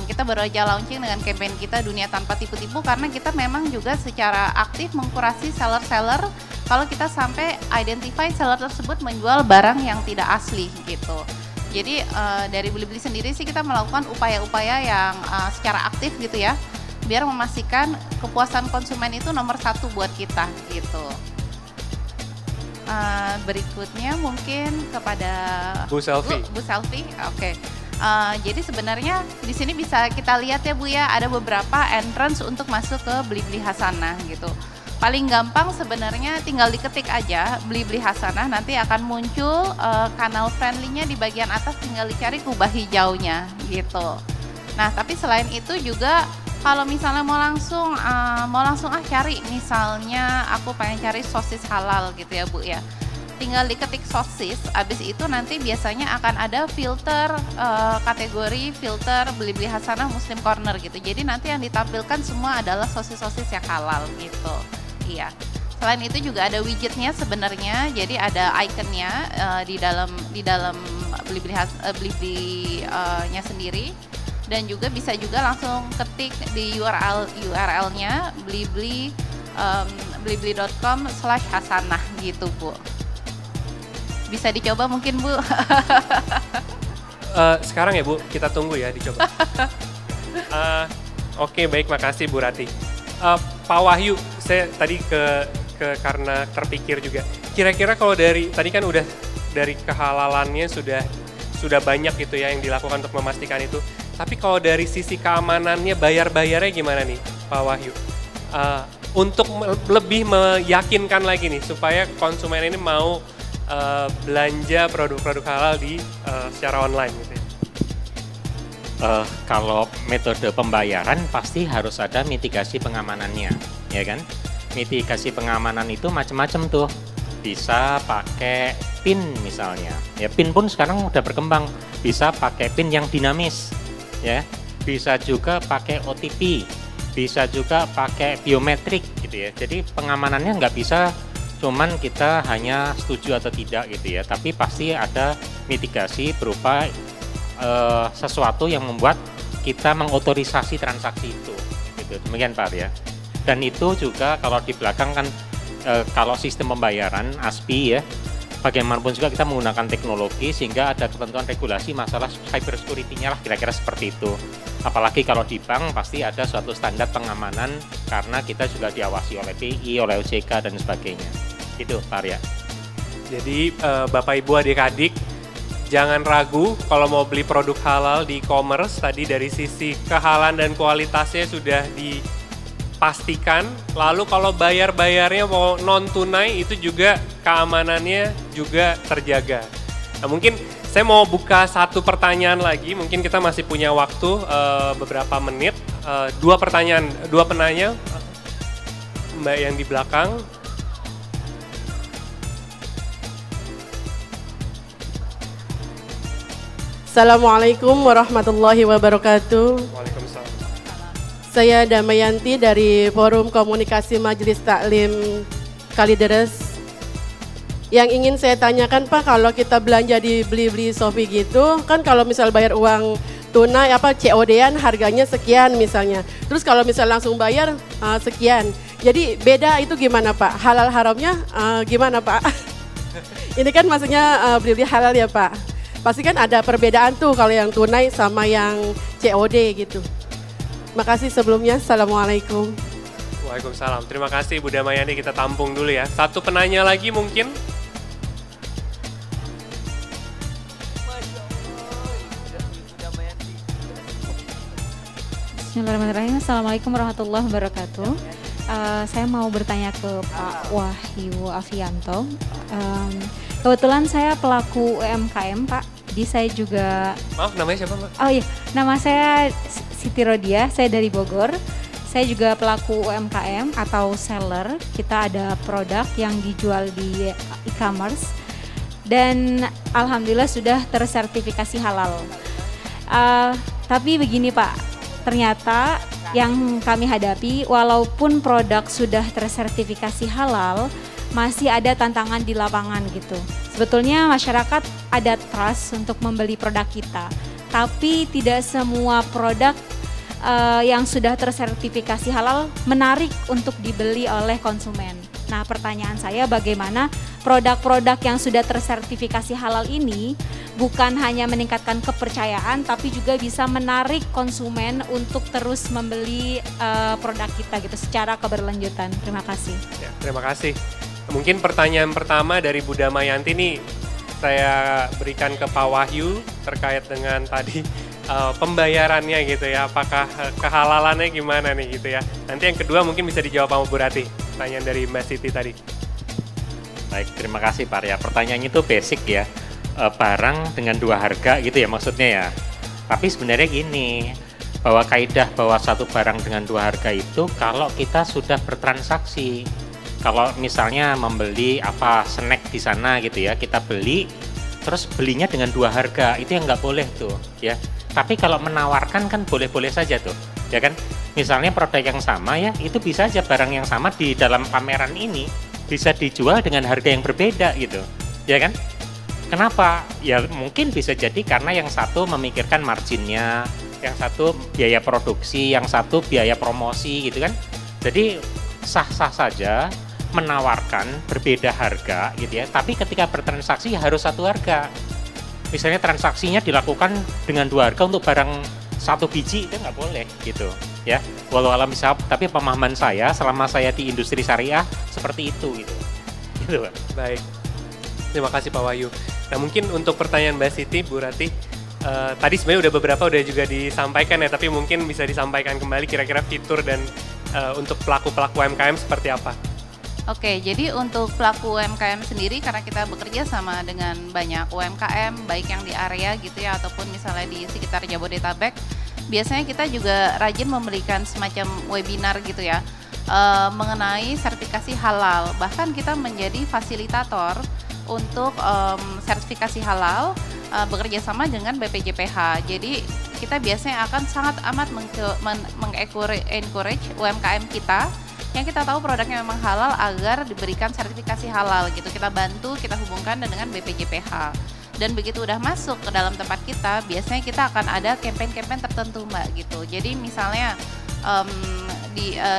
C: Kita baru aja launching dengan campaign kita Dunia Tanpa Tipu-Tipu karena kita memang juga secara aktif mengkurasi seller-seller kalau kita sampai identify seller tersebut menjual barang yang tidak asli gitu. Jadi dari Beli-Beli sendiri sih kita melakukan upaya-upaya yang secara aktif gitu ya, biar memastikan kepuasan konsumen itu nomor satu buat kita gitu. Berikutnya mungkin kepada
B: Bu Selvi.
C: Bu Selvi, oke. Jadi sebenarnya di sini bisa kita lihat ya Bu ya, ada beberapa entrance untuk masuk ke Beli-Beli Hasanah gitu. Paling gampang sebenarnya tinggal diketik aja Beli-Beli Hasanah, nanti akan muncul kanal friendly-nya di bagian atas, tinggal dicari kubah hijaunya gitu. Nah tapi selain itu juga kalau misalnya mau langsung cari misalnya aku pengen cari sosis halal gitu ya Bu ya. tinggal diketik sosis, habis itu nanti biasanya akan ada filter kategori filter beli-beli hasanah Muslim Corner gitu. Jadi nanti yang ditampilkan semua adalah sosis-sosis yang halal gitu. Iya. Selain itu juga ada widgetnya sebenarnya, jadi ada ikonnya di dalam beli-belinya sendiri, dan juga bisa juga langsung ketik di URL-nya blibli.com/hasanah gitu, Bu. Bisa dicoba mungkin, Bu.
B: Sekarang ya, Bu, kita tunggu ya dicoba. Oke, baik, makasih Bu Rati. Pak Wahyu, saya tadi karena terpikir juga. Kira-kira kalau tadi kan udah dari kehalalannya sudah banyak gitu ya yang dilakukan untuk memastikan itu. Tapi kalau dari sisi keamanannya, bayarnya gimana nih, Pak Wahyu? Untuk lebih meyakinkan lagi nih supaya konsumen ini mau belanja produk-produk halal secara online gitu ya.
E: Kalau metode pembayaran pasti harus ada mitigasi pengamanannya, ya kan? Mitigasi pengamanan itu macam-macam tuh. Bisa pakai PIN misalnya. Ya PIN pun sekarang udah berkembang. Bisa pakai PIN yang dinamis, ya. Bisa juga pakai OTP. Bisa juga pakai biometrik gitu ya. Jadi pengamanannya nggak bisa cuman kita hanya setuju atau tidak gitu ya, tapi pasti ada mitigasi berupa sesuatu yang membuat kita mengotorisasi transaksi itu. Gitu. Demikian Pak ya. Dan itu juga kalau di belakang kan kalau sistem pembayaran ASPI ya, bagaimanapun juga kita menggunakan teknologi sehingga ada ketentuan regulasi masalah cyber security-nya lah, kira-kira seperti itu. Apalagi kalau di bank pasti ada suatu standar pengamanan karena kita juga diawasi oleh BI, oleh OJK dan sebagainya. Itu Pak Arya. Jadi Bapak Ibu adik-adik jangan ragu kalau mau beli produk halal di e-commerce, tadi dari sisi kehalan dan kualitasnya sudah dipastikan. Lalu kalau bayarnya mau non tunai itu juga keamanannya juga terjaga. Nah, mungkin saya mau buka satu pertanyaan lagi, mungkin kita masih punya waktu beberapa menit. Dua penanya, Mbak yang di belakang.
H: Assalamualaikum warahmatullahi wabarakatuh.
B: Waalaikumsalam.
H: Saya Damayanti dari Forum Komunikasi Majelis Taklim Kalideres. Yang ingin saya tanyakan Pak, kalau kita belanja di beli-beli Shopee gitu, kan kalau misal bayar uang tunai COD-an harganya sekian misalnya. Terus kalau misal langsung bayar sekian. Jadi beda itu gimana Pak? Halal haramnya gimana Pak? Ini kan maksudnya beli-beli halal ya Pak. Pasti kan ada perbedaan tuh kalau yang tunai sama yang COD gitu. Makasih sebelumnya. Assalamualaikum.
B: Waalaikumsalam. Terima kasih Bu Damayani, kita tampung dulu ya. Satu penanya lagi mungkin.
I: Bismillahirrahmanirrahim. Assalamualaikum warahmatullahi wabarakatuh. Saya mau bertanya ke Pak Wahyu Afianto. Kebetulan saya pelaku UMKM Pak, jadi saya juga...
B: Maaf, namanya siapa Mbak?
I: Oh iya, nama saya Siti Rodia, saya dari Bogor. Saya juga pelaku UMKM atau seller. Kita ada produk yang dijual di e-commerce dan alhamdulillah sudah tersertifikasi halal. Tapi begini Pak, ternyata yang kami hadapi walaupun produk sudah tersertifikasi halal, masih ada tantangan di lapangan gitu. Sebetulnya masyarakat ada trust untuk membeli produk kita, tapi tidak semua produk yang sudah tersertifikasi halal menarik untuk dibeli oleh konsumen. Nah, pertanyaan saya bagaimana produk-produk yang sudah tersertifikasi halal ini bukan hanya meningkatkan kepercayaan, tapi juga bisa menarik konsumen untuk terus membeli produk kita gitu secara keberlanjutan. Terima kasih.
B: Ya, terima kasih. Mungkin pertanyaan pertama dari Bu Damayanti nih saya berikan ke Pak Wahyu terkait dengan tadi pembayarannya gitu ya, apakah kehalalannya gimana nih gitu ya. Nanti yang kedua mungkin bisa dijawab sama Bu Rati, pertanyaan dari Mbak Siti tadi.
E: Baik, terima kasih Pak Arya. Pertanyaannya itu basic ya, barang dengan dua harga gitu ya maksudnya ya. Tapi sebenarnya gini, bahwa kaidah bahwa satu barang dengan dua harga itu kalau kita sudah bertransaksi. Kalau misalnya membeli apa snack di sana gitu ya, kita beli, terus belinya dengan 2 harga, itu yang nggak boleh tuh ya. Tapi kalau menawarkan kan boleh-boleh saja tuh, ya kan? Misalnya produk yang sama ya, itu bisa aja barang yang sama di dalam pameran ini bisa dijual dengan harga yang berbeda gitu, ya kan? Kenapa? Ya mungkin bisa jadi karena yang satu memikirkan marginnya, yang satu biaya produksi, yang satu biaya promosi gitu kan. Jadi sah-sah saja menawarkan berbeda harga gitu ya, tapi ketika bertransaksi harus satu harga. Misalnya transaksinya dilakukan dengan 2 harga untuk barang 1 biji, itu nggak boleh gitu ya. Walau alam bisa, tapi pemahaman saya selama saya di industri syariah seperti itu gitu. Gitu Pak.
B: Baik, terima kasih Pak Wahyu. Nah mungkin untuk pertanyaan Mbak Siti, Bu Ratih, tadi sebenarnya udah beberapa udah juga disampaikan ya, tapi mungkin bisa disampaikan kembali kira-kira fitur dan untuk pelaku-pelaku UMKM seperti apa?
C: Oke, jadi untuk pelaku UMKM sendiri karena kita bekerja sama dengan banyak UMKM, baik yang di area gitu ya, ataupun misalnya di sekitar Jabodetabek, biasanya kita juga rajin memberikan semacam webinar gitu ya, mengenai sertifikasi halal. Bahkan kita menjadi fasilitator untuk sertifikasi halal, bekerja sama dengan BPJPH. Jadi kita biasanya akan sangat amat encourage UMKM kita yang kita tahu produknya memang halal agar diberikan sertifikasi halal gitu. Kita bantu, kita hubungkan dengan BPJPH. Dan begitu udah masuk ke dalam tempat kita, biasanya kita akan ada campaign-campaign tertentu Mbak gitu. Jadi misalnya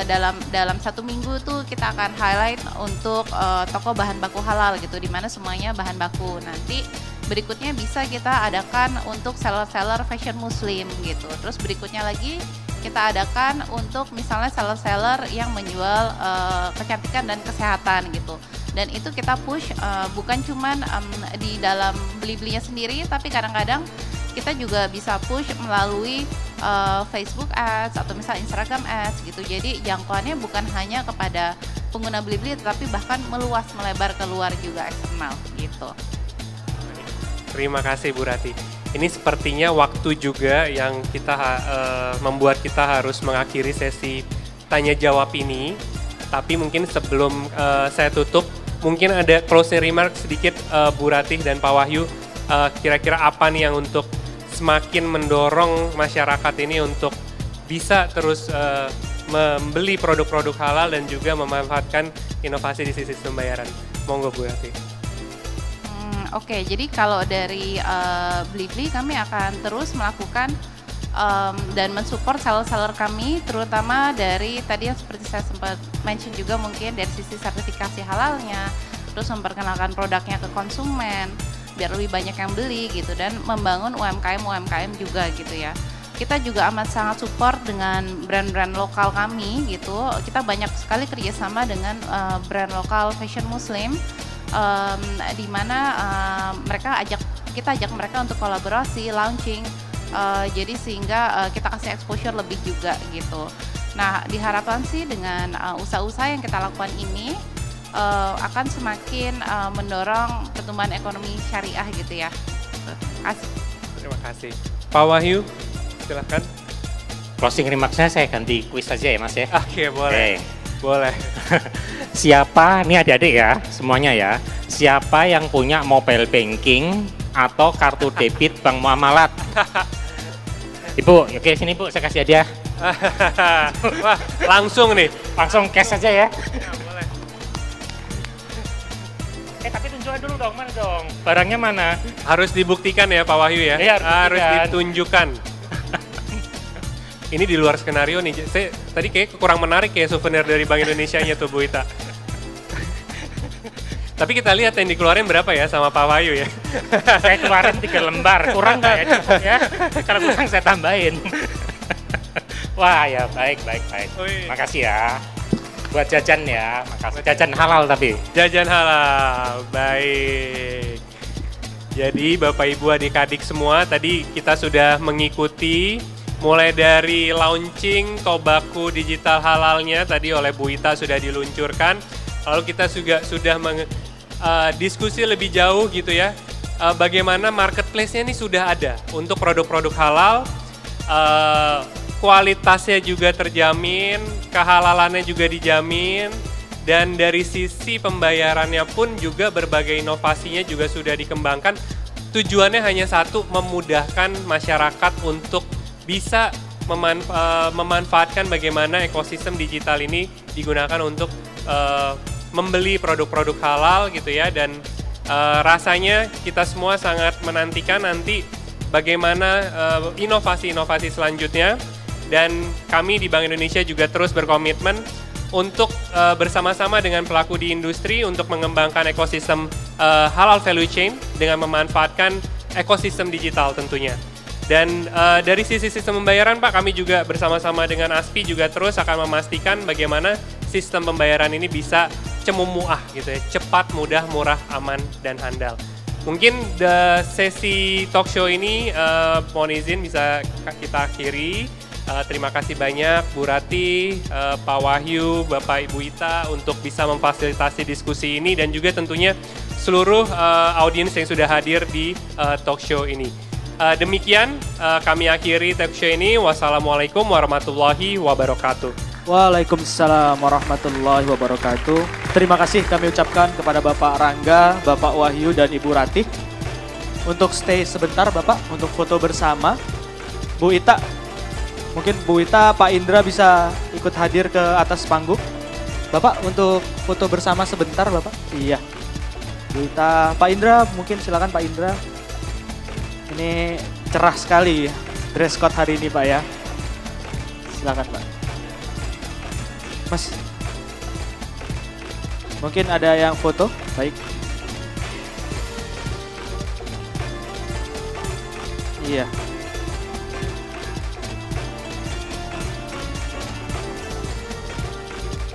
C: dalam 1 minggu tuh kita akan highlight untuk toko bahan baku halal gitu, di mana semuanya bahan baku. Nanti berikutnya bisa kita adakan untuk seller-seller fashion muslim gitu. Terus berikutnya lagi kita adakan untuk misalnya seller-seller yang menjual kecantikan dan kesehatan gitu. Dan itu kita push bukan cuman di dalam beli-belinya sendiri, tapi kadang-kadang kita juga bisa push melalui Facebook Ads atau misalnya Instagram Ads gitu. Jadi jangkauannya bukan hanya kepada pengguna beli-beli, tetapi bahkan meluas, melebar keluar juga eksternal gitu.
B: Terima kasih Bu Ratih. Ini sepertinya waktu juga yang kita membuat kita harus mengakhiri sesi tanya jawab ini. Tapi mungkin sebelum saya tutup, mungkin ada closing remark sedikit Bu Ratih dan Pak Wahyu. Kira-kira apa nih yang untuk semakin mendorong masyarakat ini untuk bisa terus membeli produk-produk halal dan juga memanfaatkan inovasi di sisi pembayaran. Monggo Bu Ratih.
C: Oke, jadi kalau dari Blibli kami akan terus melakukan dan mensupport seller-seller kami, terutama dari tadi yang seperti saya sempat mention juga mungkin dari sisi sertifikasi halalnya, terus memperkenalkan produknya ke konsumen, biar lebih banyak yang beli gitu, dan membangun UMKM juga gitu ya. Kita juga amat sangat support dengan brand-brand lokal kami gitu, kita banyak sekali kerjasama dengan brand lokal fashion muslim, di mana kita ajak mereka untuk kolaborasi, launching, jadi sehingga kita kasih exposure lebih juga gitu. Nah, diharapkan sih dengan usaha-usaha yang kita lakukan ini akan semakin mendorong pertumbuhan ekonomi syariah gitu ya.
B: Terima kasih. Pak Wahyu, silahkan.
E: Closing remarks-nya saya ganti kuis saja ya Mas ya.
B: Oke, boleh. Boleh.
E: Siapa, ini adik-adik ya, semuanya ya. Siapa yang punya mobile banking atau kartu debit Bank Muamalat? Ibu, oke sini Bu, saya kasih hadiah.
B: Wah, langsung nih.
E: Langsung cash aja ya.
B: Boleh.
E: Tapi tunjukkan dulu dong, mana dong? Barangnya mana?
B: Harus dibuktikan ya Pak Wahyu ya.
E: Iya,
B: harus ditunjukkan. Ini di luar skenario nih. Saya tadi kayak kurang menarik ya souvenir dari Bank Indonesia-nya tuh Bu Ita. Tapi kita lihat yang dikeluarin berapa ya sama Pak Wahyu ya.
E: Saya keluarin 3 lembar, kurang nggak ya? Cukup ya? Kalau kurang saya tambahin. Wah ya, baik. Makasih ya. Buat jajan ya, makasih. Jajan halal tapi.
B: Jajan halal, baik. Jadi Bapak Ibu adik-adik semua, tadi kita sudah mengikuti mulai dari launching Tobaku digital halalnya tadi oleh Bu Ita sudah diluncurkan. Lalu kita juga sudah diskusi lebih jauh gitu ya. Bagaimana marketplace-nya ini sudah ada untuk produk-produk halal. Kualitasnya juga terjamin, kehalalannya juga dijamin. Dan dari sisi pembayarannya pun juga berbagai inovasinya juga sudah dikembangkan. Tujuannya hanya satu, memudahkan masyarakat untuk bisa memanfaatkan bagaimana ekosistem digital ini digunakan untuk membeli produk-produk halal gitu ya. Dan rasanya kita semua sangat menantikan nanti bagaimana inovasi-inovasi selanjutnya. Dan kami di Bank Indonesia juga terus berkomitmen untuk bersama-sama dengan pelaku di industri untuk mengembangkan ekosistem halal value chain dengan memanfaatkan ekosistem digital tentunya. Dan dari sisi sistem pembayaran Pak, kami juga bersama-sama dengan ASPI juga terus akan memastikan bagaimana sistem pembayaran ini bisa cemumuah gitu ya, cepat, mudah, murah, aman, dan handal. Mungkin sesi talk show ini mohon izin bisa kita akhiri. Terima kasih banyak Bu Rati, Pak Wahyu, Bapak Ibu Ita untuk bisa memfasilitasi diskusi ini dan juga tentunya seluruh audiens yang sudah hadir di talk show ini. Demikian kami akhiri talk show ini. Wassalamualaikum warahmatullahi wabarakatuh.
A: Waalaikumsalam warahmatullahi wabarakatuh. Terima kasih kami ucapkan kepada Bapak Rangga, Bapak Wahyu, dan Ibu Ratih. Untuk stay sebentar Bapak, untuk foto bersama. Bu Ita, mungkin Bu Ita, Pak Indra bisa ikut hadir ke atas panggung. Bapak untuk foto bersama sebentar Bapak. Iya. Bu Ita, Pak Indra mungkin silakan Pak Indra. Ini cerah sekali dress code hari ini Pak ya. Silakan Pak. Mas, mungkin ada yang foto? Baik. Iya.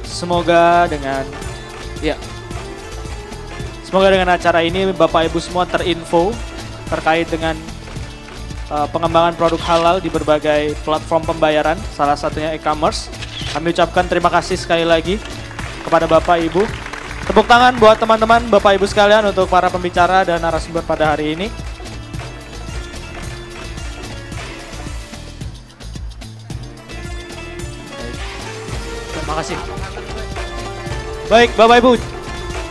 A: Semoga dengan acara ini Bapak Ibu semua terinfo terkait dengan pengembangan produk halal di berbagai platform pembayaran, salah satunya e-commerce. Kami ucapkan terima kasih sekali lagi kepada Bapak Ibu. Tepuk tangan buat teman-teman Bapak Ibu sekalian untuk para pembicara dan narasumber pada hari ini. Terima kasih. Baik Bapak Ibu,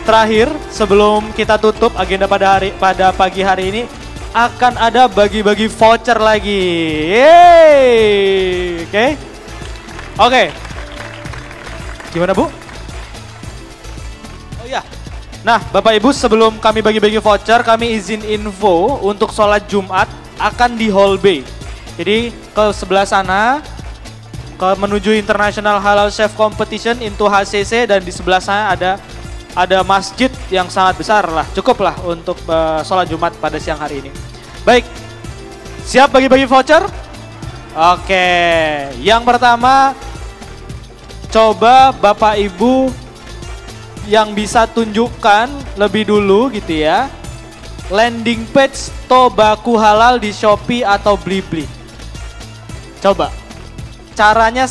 A: terakhir sebelum kita tutup agenda pada pagi hari ini akan ada bagi-bagi voucher lagi. Yeay. Oke. Gimana Bu? Oh iya. Nah Bapak Ibu, sebelum kami bagi-bagi voucher, kami izin info untuk sholat Jumat akan di Hall B. Jadi ke sebelah sana, menuju International Halal Chef Competition into HCC, dan di sebelah sana ada masjid yang sangat besar lah, cukup lah untuk sholat Jumat pada siang hari ini. Baik, siap bagi-bagi voucher? Oke, yang pertama coba Bapak Ibu yang bisa tunjukkan lebih dulu gitu ya, landing page Tobaku Halal di Shopee atau Blibli. Coba. Caranya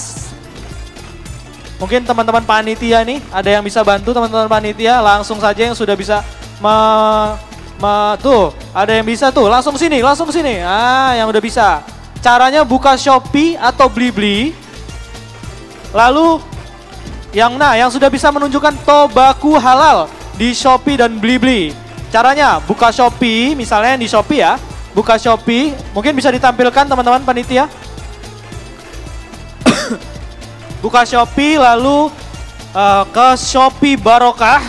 A: mungkin teman-teman panitia nih, ada yang bisa bantu teman-teman panitia, langsung saja yang sudah bisa tuh, ada yang bisa tuh, langsung sini. Yang udah bisa. Caranya buka Shopee atau Blibli. Lalu yang sudah bisa menunjukkan Tobaku Halal di Shopee dan Blibli. Caranya buka Shopee, misalnya di Shopee ya. Buka Shopee, mungkin bisa ditampilkan teman-teman panitia. Buka Shopee lalu ke Shopee Barokah.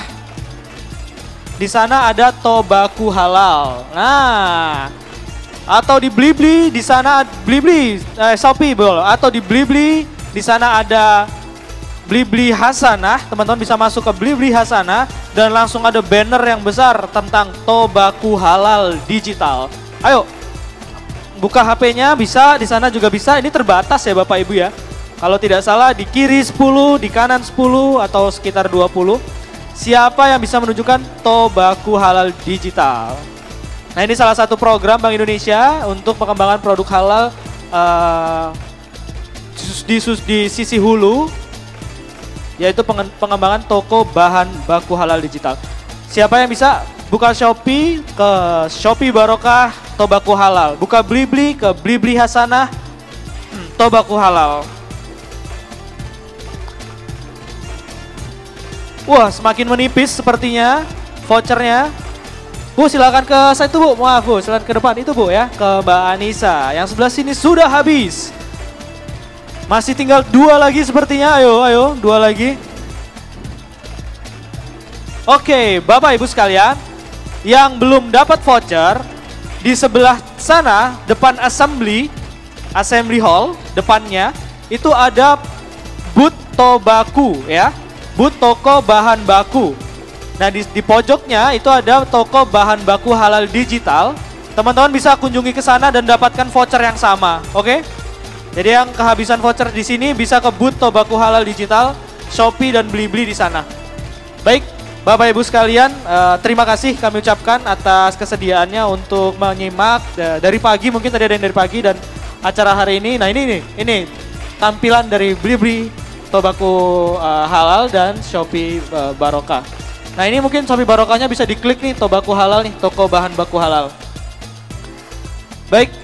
A: Di sana ada Tobaku Halal. Nah, atau di Blibli, di sana Shopee atau di Blibli, di sana ada Blibli Hasanah. Teman-teman bisa masuk ke Blibli Hasanah dan langsung ada banner yang besar tentang Tobaku Halal digital. Ayo, buka HP-nya bisa, di sana juga bisa. Ini terbatas ya Bapak Ibu ya. Kalau tidak salah di kiri 10, di kanan 10 atau sekitar 20. Siapa yang bisa menunjukkan Tobaku Halal digital? Nah ini salah satu program Bank Indonesia untuk pengembangan produk halal di sisi hulu, yaitu pengembangan toko bahan baku halal digital. Siapa yang bisa buka Shopee ke Shopee Barokah Tobaku Halal, buka Blibli ke Blibli Hasanah Tobaku Halal. Wah, semakin menipis sepertinya vouchernya. Bu, silakan ke side itu, Bu. Maaf, Bu, silakan ke depan itu, Bu, ya. Ke Mbak Anissa. Yang sebelah sini sudah habis. Masih tinggal 2 lagi sepertinya. Ayo, 2 lagi. Oke, Bapak Ibu sekalian, yang belum dapat voucher, di sebelah sana, depan assembly hall, depannya, itu ada booth Tobaku, ya. Booth toko bahan baku. Nah, di pojoknya itu ada toko bahan baku halal digital. Teman-teman bisa kunjungi ke sana dan dapatkan voucher yang sama, oke? Jadi yang kehabisan voucher di sini bisa ke booth Tobaku halal digital, Shopee dan Blibli di sana. Baik, Bapak Ibu sekalian, terima kasih kami ucapkan atas kesediaannya untuk menyimak dari pagi, mungkin tadi ada yang dari pagi dan acara hari ini. Nah, ini tampilan dari Blibli Tobaku halal dan Shopee Barokah. Nah, ini mungkin Shopee Barokahnya bisa diklik nih, Tobaku halal nih, toko bahan baku halal. Baik,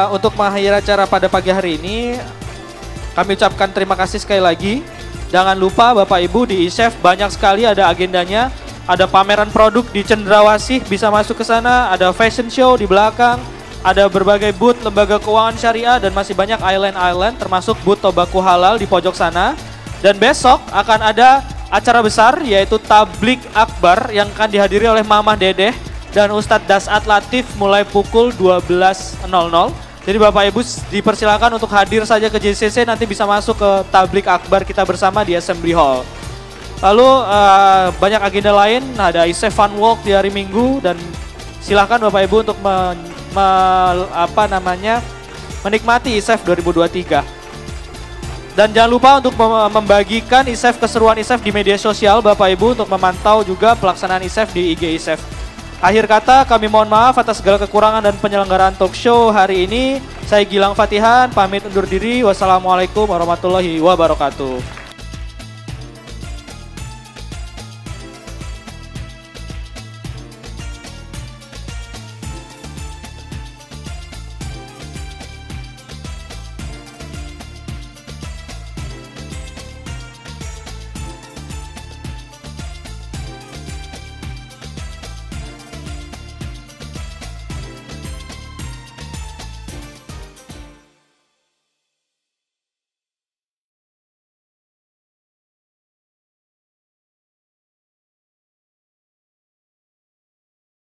A: untuk mengakhiri acara pada pagi hari ini, kami ucapkan terima kasih sekali lagi. Jangan lupa Bapak Ibu di eChef banyak sekali ada agendanya. Ada pameran produk di Cendrawasih, bisa masuk ke sana. Ada fashion show di belakang. Ada berbagai booth lembaga keuangan syariah dan masih banyak island termasuk booth Tobaku halal di pojok sana. Dan besok akan ada acara besar yaitu Tablik Akbar yang akan dihadiri oleh Mamah Dedeh dan Ustadz Dasat Latif mulai pukul 12.00. Jadi Bapak Ibu dipersilakan untuk hadir saja ke JCC, nanti bisa masuk ke Tablik Akbar kita bersama di Assembly Hall. Lalu banyak agenda lain, ada eChef Fun Walk di hari Minggu dan silakan Bapak Ibu untuk menikmati eChef 2023. Dan jangan lupa untuk membagikan eChef, keseruan eChef di media sosial Bapak Ibu untuk memantau juga pelaksanaan eChef di IG eChef. Akhir kata kami mohon maaf atas segala kekurangan dan penyelenggaraan talk show hari ini. Saya Gilang Fatihan, pamit undur diri. Wassalamualaikum warahmatullahi wabarakatuh.